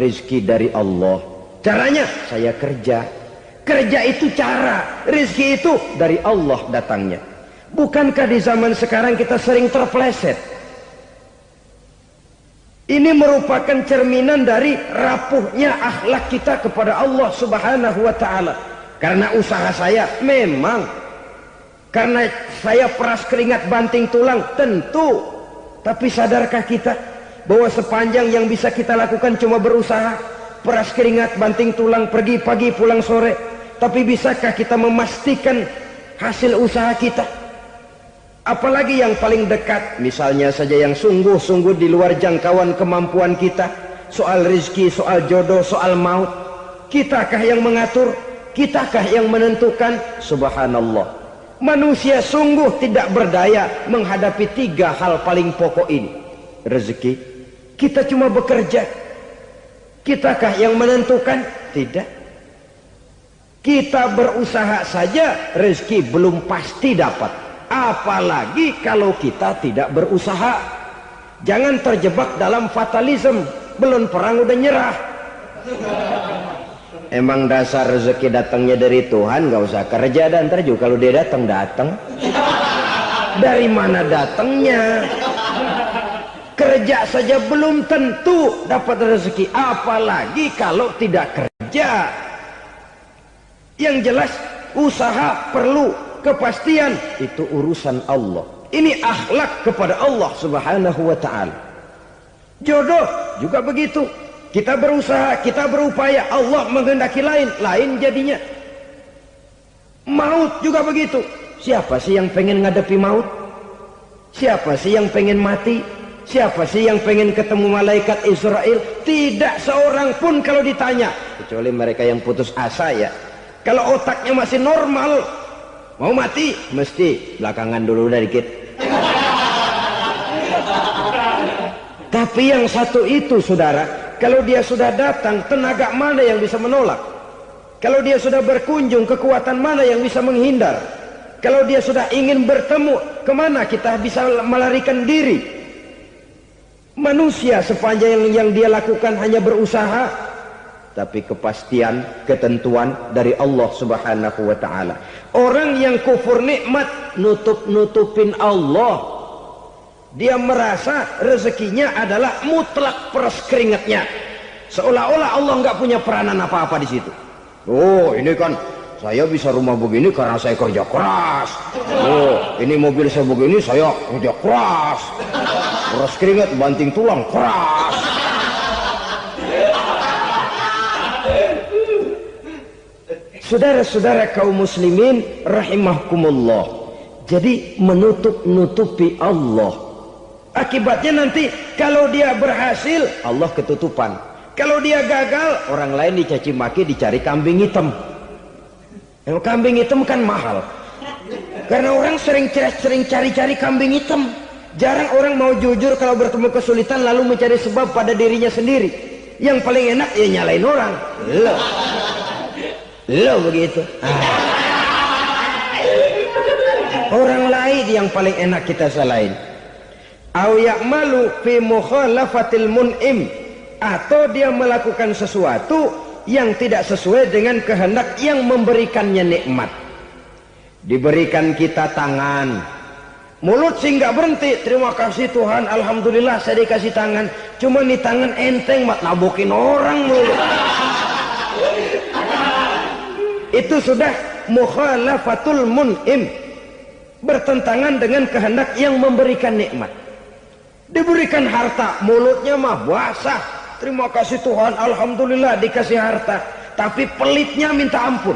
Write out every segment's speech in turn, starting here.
rezeki dari Allah. Caranya saya kerja. Kerja itu cara, rezeki itu dari Allah datangnya. Bukankah di zaman sekarang kita sering terpeleset? Ini merupakan cerminan dari rapuhnya akhlak kita kepada Allah Subhanahu wa ta'ala. Karena usaha saya memang, karena saya peras keringat banting tulang, tentu. Tapi sadarkah kita bahwa sepanjang yang bisa kita lakukan cuma berusaha, peras keringat banting tulang, pergi pagi pulang sore. Tapi bisakah kita memastikan hasil usaha kita? Apalagi yang paling dekat, misalnya saja yang sungguh-sungguh di luar jangkauan kemampuan kita, soal rezeki, soal jodoh, soal maut. Kitakah yang mengatur? Kitakah yang menentukan? Subhanallah. Manusia sungguh tidak berdaya menghadapi 3 hal paling pokok ini. Rezeki, kita cuma bekerja. Kitakah yang menentukan? Tidak. Kita berusaha saja, rezeki belum pasti dapat. Apalagi kalau kita tidak berusaha. Jangan terjebak dalam fatalisme. Belum perang udah nyerah. Emang dasar rezeki datangnya dari Tuhan, gak usah kerja, dan ntar juga kalau dia datang. Dari mana datangnya? Kerja saja belum tentu dapat rezeki, apalagi kalau tidak kerja. Yang jelas usaha perlu kepastian, itu urusan Allah. Ini akhlak kepada Allah Subhanahu wa ta'ala. Jodoh juga begitu. Kita berusaha, kita berupaya, Allah menghendaki lain jadinya. Maut juga begitu. Siapa sih yang pengen ngadepi maut? Siapa sih yang pengen mati? Siapa sih yang pengen ketemu malaikat Israel? Tidak seorang pun kalau ditanya, kecuali mereka yang putus asa ya. Kalau otaknya masih normal, mau mati mesti belakangan dulu udah dikit. Tapi yang satu itu saudara, kalau dia sudah datang, tenaga mana yang bisa menolak? Kalau dia sudah berkunjung, kekuatan mana yang bisa menghindar? Kalau dia sudah ingin bertemu, kemana kita bisa melarikan diri? Manusia sepanjang yang dia lakukan hanya berusaha, tapi kepastian, ketentuan dari Allah Subhanahu wa ta'ala. Orang yang kufur nikmat, nutupin Allah. Dia merasa rezekinya adalah mutlak peras keringatnya. Seolah-olah Allah nggak punya peranan apa-apa di situ. Oh, ini kan saya bisa rumah begini karena saya kerja keras. Oh, ini mobil saya begini, saya kerja keras. Peras keringat, banting tulang, keras. Saudara-saudara kaum muslimin rahimahkumullah. Jadi menutup-nutupi Allah. Akibatnya nanti kalau dia berhasil, Allah ketutupan. Kalau dia gagal, orang lain dicaci maki, dicari kambing hitam. Yang kambing hitam kan mahal. Karena orang sering cari-cari kambing hitam. Jarang orang mau jujur kalau bertemu kesulitan lalu mencari sebab pada dirinya sendiri. Yang paling enak ya nyalain orang. Lo begitu. Orang lain yang paling enak kita salahin. Au ya'malu fi mukhalafatil mun'im, atau dia melakukan sesuatu yang tidak sesuai dengan kehendak yang memberikannya nikmat. Diberikan kita tangan, mulut sih nggak berhenti, terima kasih Tuhan, alhamdulillah saya dikasih tangan. Cuma nih tangan enteng mat nabokin orang mulut. Itu sudah mukhalafatul mun'im, bertentangan dengan kehendak yang memberikan nikmat. Diberikan harta, mulutnya mah basah, terima kasih Tuhan, alhamdulillah dikasih harta, tapi pelitnya minta ampun,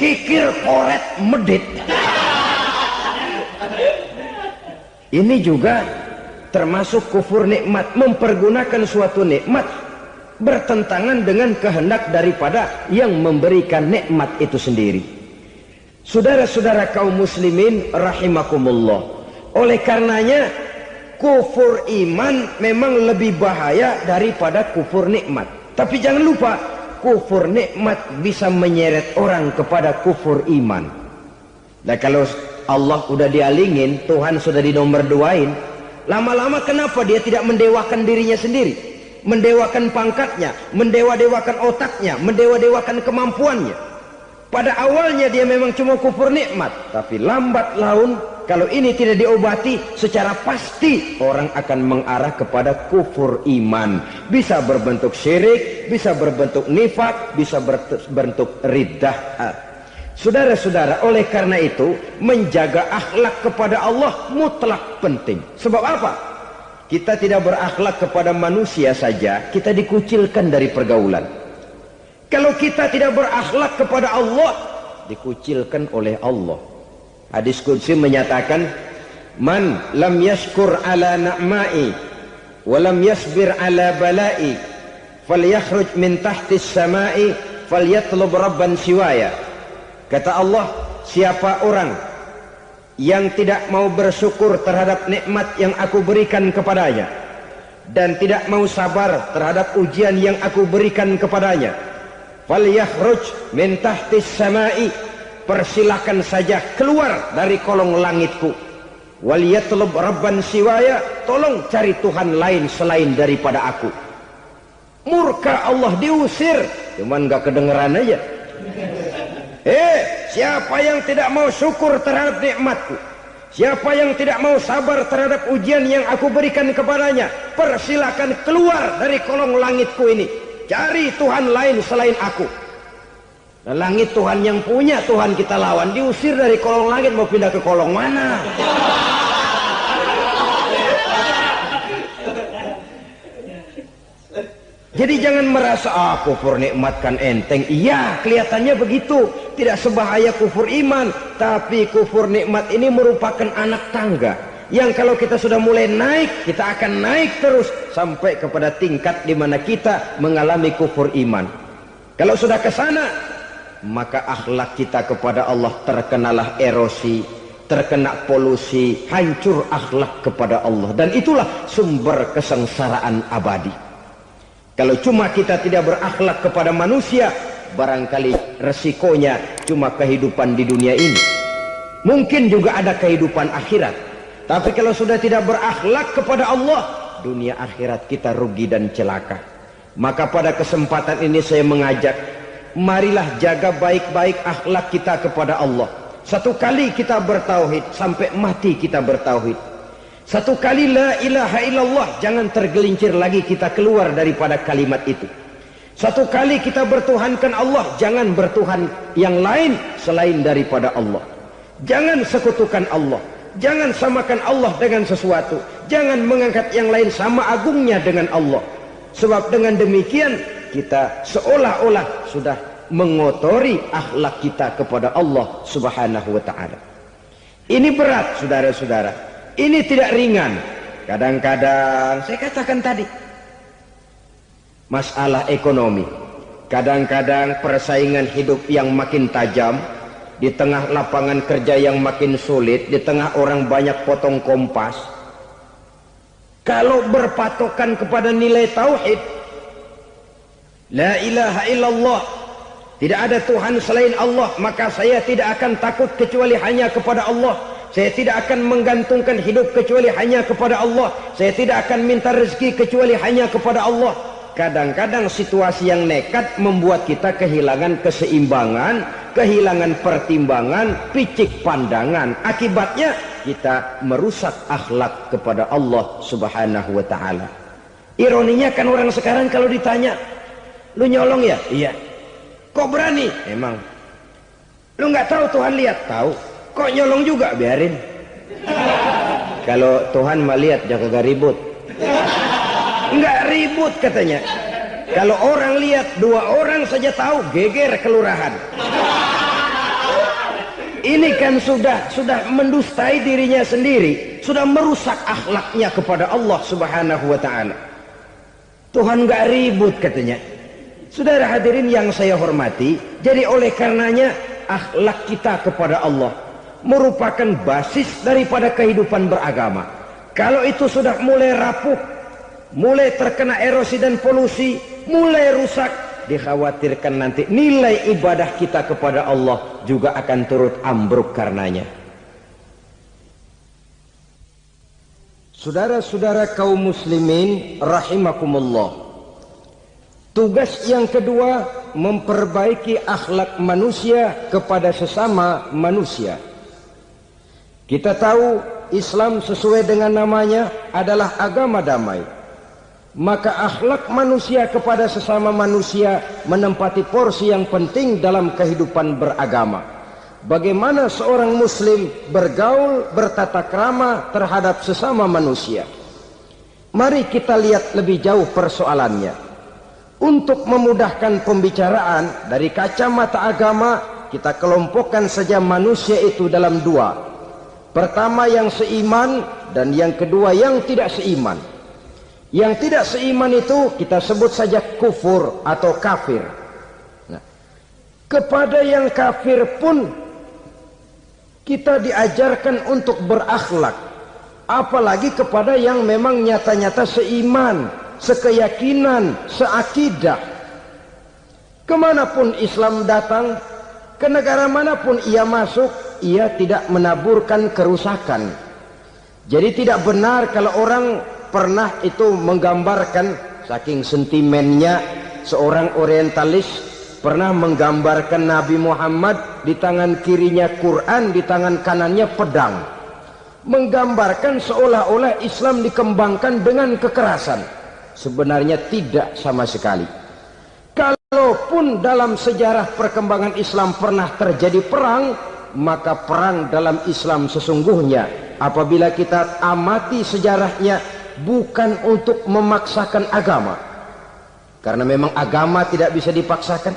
kikir koret medit. Ini juga termasuk kufur nikmat, mempergunakan suatu nikmat bertentangan dengan kehendak daripada yang memberikan nikmat itu sendiri. Saudara-saudara kaum muslimin rahimakumullah, oleh karenanya kufur iman memang lebih bahaya daripada kufur nikmat. Tapi jangan lupa, kufur nikmat bisa menyeret orang kepada kufur iman. Dan kalau Allah udah dialingin, Tuhan sudah dinomor duain, lama-lama kenapa dia tidak mendewakan dirinya sendiri? mendewakan pangkatnya, mendewa-dewakan otaknya, mendewa-dewakan kemampuannya. Pada awalnya dia memang cuma kufur nikmat, tapi lambat laun kalau ini tidak diobati, secara pasti orang akan mengarah kepada kufur iman. Bisa berbentuk syirik, bisa berbentuk nifak, bisa berbentuk riddah. Saudara-saudara, oleh karena itu menjaga akhlak kepada Allah mutlak penting. Sebab apa? Kita tidak berakhlak kepada manusia saja, kita dikucilkan dari pergaulan. Kalau kita tidak berakhlak kepada Allah, dikucilkan oleh Allah. Hadis qudsi menyatakan, man lam yashkur ala na'mai wa lam yasbir ala balai falyakhruj min tahtis samai falyatlub rabban siwaya. Kata Allah, siapa orang yang tidak mau bersyukur terhadap nikmat yang aku berikan kepadanya dan tidak mau sabar terhadap ujian yang aku berikan kepadanya, falyakhruj min tahtis samai, persilakan saja keluar dari kolong langitku, waliyatlub rabban siwaya, tolong cari Tuhan lain selain daripada aku. Murka Allah, diusir, cuman gak kedengeran aja. Siapa yang tidak mau syukur terhadap nikmatku, siapa yang tidak mau sabar terhadap ujian yang aku berikan kepadanya, persilakan keluar dari kolong langitku ini, cari Tuhan lain selain aku. Nah, langit Tuhan yang punya, Tuhan kita lawan, diusir dari kolong langit, mau pindah ke kolong mana? Jadi jangan merasa kufur nikmat kan enteng. Iya, kelihatannya begitu, tidak sebahaya kufur iman. Tapi kufur nikmat ini merupakan anak tangga yang kalau kita sudah mulai naik, kita akan naik terus sampai kepada tingkat di mana kita mengalami kufur iman. Kalau sudah ke sana, maka akhlak kita kepada Allah terkenalah erosi, terkena polusi, hancur akhlak kepada Allah, dan itulah sumber kesengsaraan abadi. Kalau cuma kita tidak berakhlak kepada manusia, barangkali resikonya cuma kehidupan di dunia ini. Mungkin juga ada kehidupan akhirat. Tapi kalau sudah tidak berakhlak kepada Allah, dunia akhirat kita rugi dan celaka. Maka pada kesempatan ini saya mengajak, marilah jaga baik-baik akhlak kita kepada Allah. Satu kali kita bertauhid, sampai mati kita bertauhid. Satu kali la ilaha illallah, jangan tergelincir lagi kita keluar daripada kalimat itu. Satu kali kita bertuhankan Allah, jangan bertuhan yang lain selain daripada Allah. Jangan sekutukan Allah, jangan samakan Allah dengan sesuatu, jangan mengangkat yang lain sama agungnya dengan Allah. Sebab dengan demikian kita seolah-olah sudah mengotori akhlak kita kepada Allah Subhanahu wa ta'ala. Ini berat, saudara-saudara. Ini tidak ringan. Kadang-kadang saya katakan tadi, masalah ekonomi, kadang-kadang persaingan hidup yang makin tajam, di tengah lapangan kerja yang makin sulit, di tengah orang banyak potong kompas. Kalau berpatokan kepada nilai tauhid, la ilaha illallah, tidak ada Tuhan selain Allah, maka saya tidak akan takut kecuali hanya kepada Allah. Saya tidak akan menggantungkan hidup kecuali hanya kepada Allah. Saya tidak akan minta rezeki kecuali hanya kepada Allah. Kadang-kadang situasi yang nekat membuat kita kehilangan keseimbangan, kehilangan pertimbangan, picik pandangan. Akibatnya kita merusak akhlak kepada Allah Subhanahu wa ta'ala. Ironinya kan orang sekarang kalau ditanya, lu nyolong ya? Iya. Kok berani? Emang. Lu nggak tahu Tuhan lihat? Tahu. Kok nyolong juga? Biarin. Kalau Tuhan mah lihat, jangan kagak ribut. Enggak ribut katanya. Kalau orang lihat, 2 orang saja tahu, geger kelurahan. Ini kan sudah mendustai dirinya sendiri, sudah merusak akhlaknya kepada Allah Subhanahu wa ta'ala. Tuhan enggak ribut katanya. Saudara hadirin yang saya hormati, jadi oleh karenanya akhlak kita kepada Allah merupakan basis daripada kehidupan beragama. Kalau itu sudah mulai rapuh, mulai terkena erosi dan polusi, mulai rusak, dikhawatirkan nanti nilai ibadah kita kepada Allah juga akan turut ambruk karenanya. Saudara-saudara kaum muslimin rahimakumullah, Tugas yang kedua, memperbaiki akhlak manusia kepada sesama manusia. Kita tahu Islam sesuai dengan namanya adalah agama damai. Maka akhlak manusia kepada sesama manusia menempati porsi yang penting dalam kehidupan beragama. Bagaimana seorang muslim bergaul bertata krama terhadap sesama manusia. Mari kita lihat lebih jauh persoalannya. Untuk memudahkan pembicaraan dari kacamata agama, kita kelompokkan saja manusia itu dalam dua. Pertama yang seiman dan yang kedua yang tidak seiman. Yang tidak seiman itu kita sebut saja kufur atau kafir. Nah, kepada yang kafir pun kita diajarkan untuk berakhlak. Apalagi kepada yang memang nyata-nyata seiman, sekeyakinan, seakidah. Kemanapun Islam datang, ke negara manapun ia masuk, ia tidak menaburkan kerusakan. Jadi tidak benar kalau orang pernah itu menggambarkan, saking sentimennya seorang orientalis pernah menggambarkan Nabi Muhammad di tangan kirinya Quran, di tangan kanannya pedang. Menggambarkan seolah-olah Islam dikembangkan dengan kekerasan. Sebenarnya tidak sama sekali. Kalaupun dalam sejarah perkembangan Islam pernah terjadi perang, maka perang dalam Islam sesungguhnya apabila kita amati sejarahnya bukan untuk memaksakan agama, karena memang agama tidak bisa dipaksakan,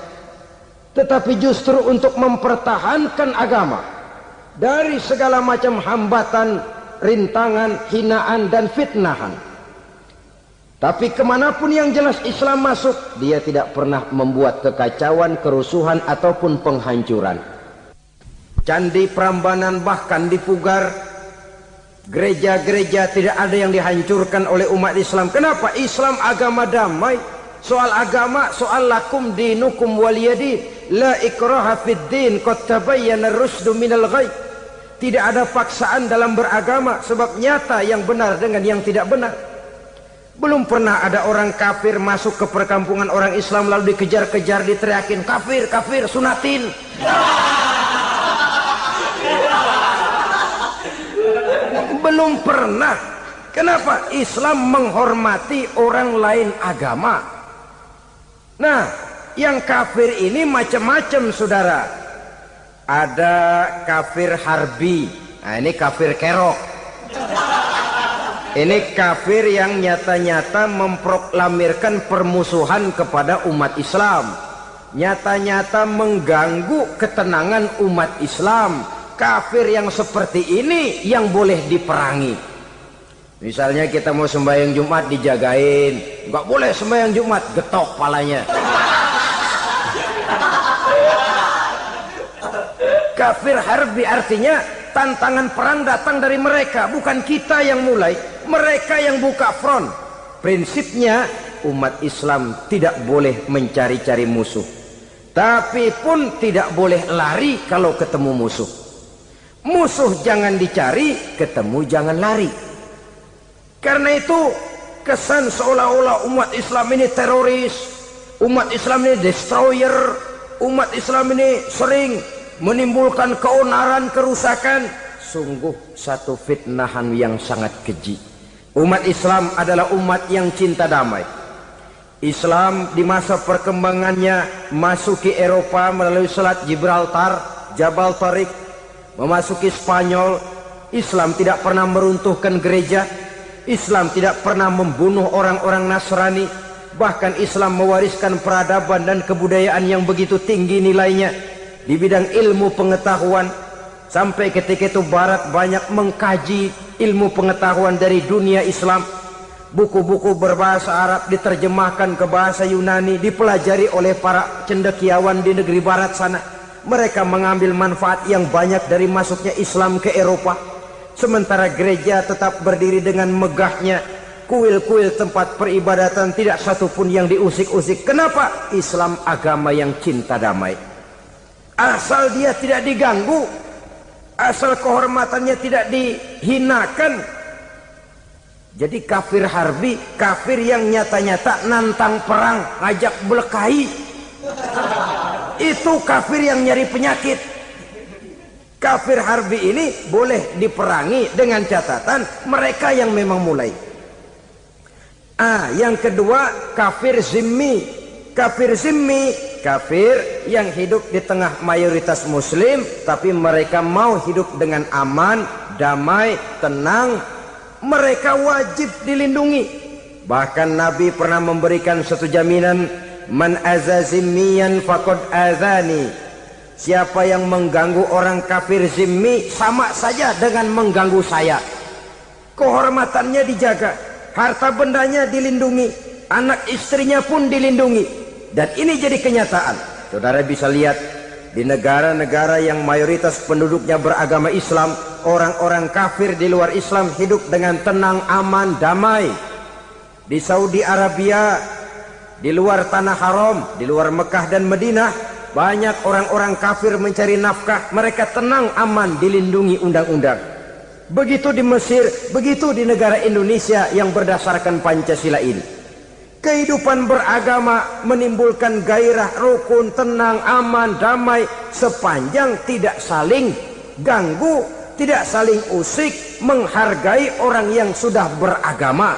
tetapi justru untuk mempertahankan agama dari segala macam hambatan, rintangan, hinaan dan fitnahan. Tapi kemanapun yang jelas Islam masuk, dia tidak pernah membuat kekacauan, kerusuhan ataupun penghancuran. Candi Prambanan bahkan dipugar, gereja-gereja tidak ada yang dihancurkan oleh umat Islam. Kenapa? Islam agama damai. Soal agama, soal lakum dinukum waliyadin, la ikraha fid din, qad tabayyana ar-rusdu minal ghayy. Tidak ada paksaan dalam beragama, sebab nyata yang benar dengan yang tidak benar. Belum pernah ada orang kafir masuk ke perkampungan orang Islam lalu dikejar-kejar, diteriakin kafir, kafir, sunatin. Belum pernah. Kenapa? Islam menghormati orang lain agama. Nah, yang kafir ini macam-macam, saudara. Ada kafir harbi. Nah, ini kafir kerok. Ini kafir yang nyata-nyata memproklamirkan permusuhan kepada umat Islam. Nyata-nyata mengganggu ketenangan umat Islam. Kafir yang seperti ini yang boleh diperangi. Misalnya kita mau sembahyang Jumat dijagain, nggak boleh sembahyang Jumat, getok palanya. Kafir harbi artinya tantangan perang datang dari mereka, bukan kita yang mulai, mereka yang buka front. Prinsipnya umat Islam tidak boleh mencari-cari musuh, tapi pun tidak boleh lari kalau ketemu musuh. Musuh jangan dicari, ketemu jangan lari. Karena itu kesan seolah-olah umat Islam ini teroris, umat Islam ini destroyer, umat Islam ini sering menimbulkan keonaran, kerusakan. Sungguh satu fitnahan yang sangat keji. Umat Islam adalah umat yang cinta damai. Islam di masa perkembangannya masuki Eropa melalui Selat Gibraltar, Jabal Tariq, memasuki Spanyol. Islam tidak pernah meruntuhkan gereja. Islam tidak pernah membunuh orang-orang Nasrani. Bahkan Islam mewariskan peradaban dan kebudayaan yang begitu tinggi nilainya di bidang ilmu pengetahuan. Sampai ketika itu Barat banyak mengkaji ilmu pengetahuan dari dunia Islam. Buku-buku berbahasa Arab diterjemahkan ke bahasa Yunani, dipelajari oleh para cendekiawan di negeri Barat sana. Mereka mengambil manfaat yang banyak dari masuknya Islam ke Eropa. Sementara gereja tetap berdiri dengan megahnya. Kuil-kuil tempat peribadatan tidak satupun yang diusik-usik. Kenapa? Islam agama yang cinta damai. Asal dia tidak diganggu, asal kehormatannya tidak dihinakan, Jadi kafir harbi, kafir yang nyata-nyata nantang perang, ngajak berkelahi. Itu kafir yang nyari penyakit. Kafir harbi ini boleh diperangi dengan catatan mereka yang memang mulai. Yang kedua kafir zimmi. Kafir zimmi, kafir yang hidup di tengah mayoritas muslim, tapi mereka mau hidup dengan aman, damai, tenang. Mereka wajib dilindungi. Bahkan Nabi pernah memberikan satu jaminan, man azazimiyan faqad azani. Siapa yang mengganggu orang kafir zimmi sama saja dengan mengganggu saya. Kehormatannya dijaga, harta bendanya dilindungi, anak istrinya pun dilindungi. Dan ini jadi kenyataan. Saudara bisa lihat di negara-negara yang mayoritas penduduknya beragama Islam, orang-orang kafir di luar Islam hidup dengan tenang, aman, damai. Di Saudi Arabia, di luar tanah haram, di luar Mekah dan Madinah, banyak orang-orang kafir mencari nafkah. Mereka tenang, aman, dilindungi undang-undang. Begitu di Mesir, begitu di negara Indonesia yang berdasarkan Pancasila ini. Kehidupan beragama menimbulkan gairah, rukun, tenang, aman, damai, sepanjang tidak saling ganggu, tidak saling usik, menghargai orang yang sudah beragama,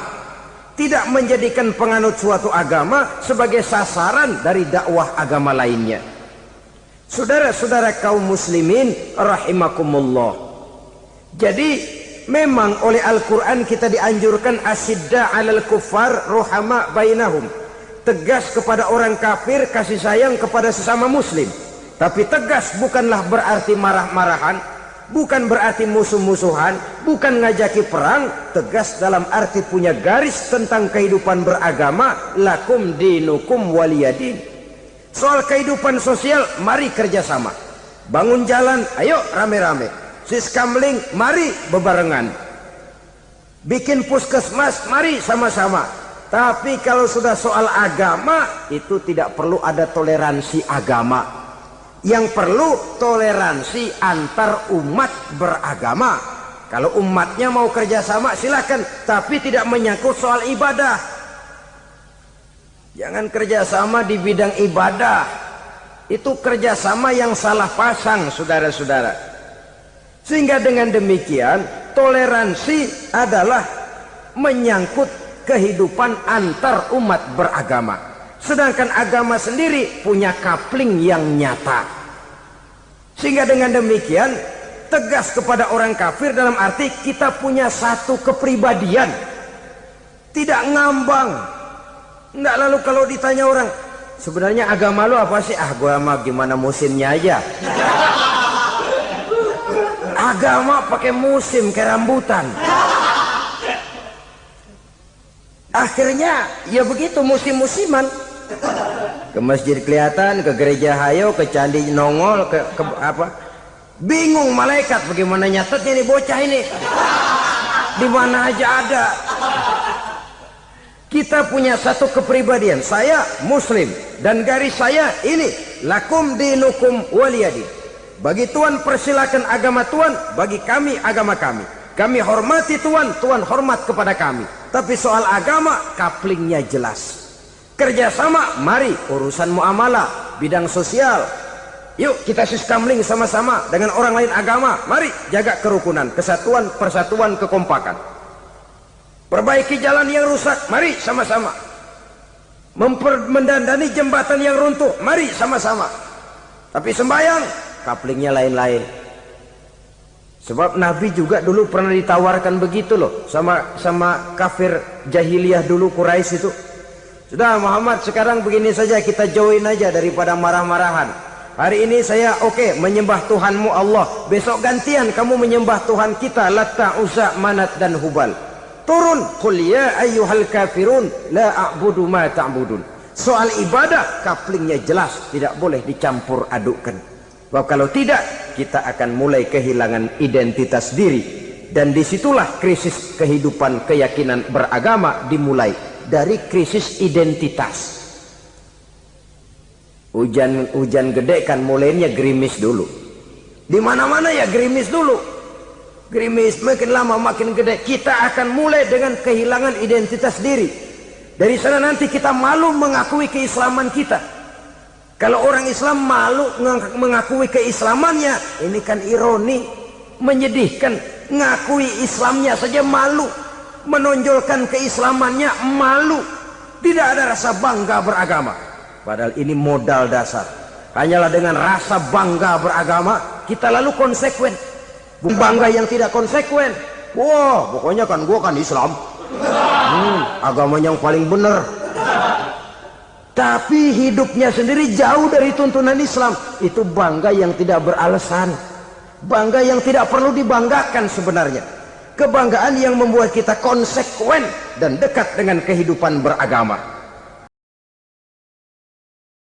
tidak menjadikan penganut suatu agama sebagai sasaran dari dakwah agama lainnya. Saudara-saudara kaum muslimin rahimakumullah. Jadi memang oleh Al-Quran kita dianjurkan asyidda 'alal kuffar ruhama bainahum. Tegas kepada orang kafir, kasih sayang kepada sesama muslim. Tapi tegas bukanlah berarti marah-marahan, bukan berarti musuh-musuhan, bukan ngajaki perang. Tegas dalam arti punya garis tentang kehidupan beragama, lakum dinukum waliyadin. Soal kehidupan sosial, mari kerjasama. Bangun jalan, ayo rame-rame. Siskamling, mari bebarengan. Bikin puskesmas, mari sama-sama. Tapi kalau sudah soal agama, itu tidak perlu ada toleransi agama. Yang perlu toleransi antar umat beragama. Kalau umatnya mau kerjasama silakan, tapi tidak menyangkut soal ibadah. Jangan kerjasama di bidang ibadah. Itu kerjasama yang salah pasang, saudara-saudara. Sehingga dengan demikian toleransi adalah menyangkut kehidupan antar umat beragama. Sedangkan agama sendiri punya kapling yang nyata. Sehingga dengan demikian tegas kepada orang kafir dalam arti kita punya satu kepribadian. Tidak ngambang. Enggak, lalu kalau ditanya orang, sebenarnya agama lu apa sih? Gua mah gimana musimnya aja. Agama pakai musim kayak rambutan. Akhirnya ya begitu, musim-musiman. Ke masjid kelihatan, ke gereja hayo, ke candi nongol, ke apa? Bingung malaikat bagaimana nyatetnya nih bocah ini. Di mana aja ada. Kita punya satu kepribadian. Saya muslim dan garis saya ini, lakum dinukum waliyadin. Bagi Tuhan persilakan agama Tuhan, bagi kami agama kami. Kami hormati Tuhan, Tuhan hormat kepada kami. Tapi soal agama, kaplingnya jelas. Kerjasama, mari urusan muamalah, bidang sosial. Yuk kita siskamling sama-sama dengan orang lain agama. Mari jaga kerukunan, kesatuan, persatuan, kekompakan. Perbaiki jalan yang rusak, mari sama-sama. Mendandani jembatan yang runtuh, mari sama-sama. Tapi sembahyang, kaplingnya lain-lain. Sebab Nabi juga dulu pernah ditawarkan begitu loh sama kafir jahiliyah dulu, Quraisy itu. Sudah Muhammad, sekarang begini saja, kita join aja daripada marah-marahan. Hari ini saya oke menyembah Tuhanmu Allah, besok gantian kamu menyembah Tuhan kita Latta, Uzza, Manat dan Hubal. Turun, qul ya ayyuhal kafirun la a'budu ma ta'budun. Soal ibadah kaplingnya jelas, tidak boleh dicampur adukkan. Sebab kalau tidak, kita akan mulai kehilangan identitas diri. Dan disitulah krisis kehidupan keyakinan beragama dimulai. Dari krisis identitas. Hujan gede kan mulainya gerimis dulu. Di mana-mana ya gerimis dulu. gerimis makin lama makin gede, kita akan mulai dengan kehilangan identitas diri. Dari sana nanti kita malu mengakui keislaman kita. Kalau orang Islam malu mengakui keislamannya, ini kan ironi, menyedihkan. Ngakui Islamnya saja malu, menonjolkan keislamannya malu, tidak ada rasa bangga beragama. Padahal ini modal dasar. Hanyalah dengan rasa bangga beragama kita lalu konsekuen. Bangga yang tidak konsekuen, wah pokoknya kan gua kan Islam, agama yang paling benar, tapi hidupnya sendiri jauh dari tuntunan Islam. Itu bangga yang tidak beralasan, bangga yang tidak perlu dibanggakan sebenarnya. Kebanggaan yang membuat kita konsekuen dan dekat dengan kehidupan beragama.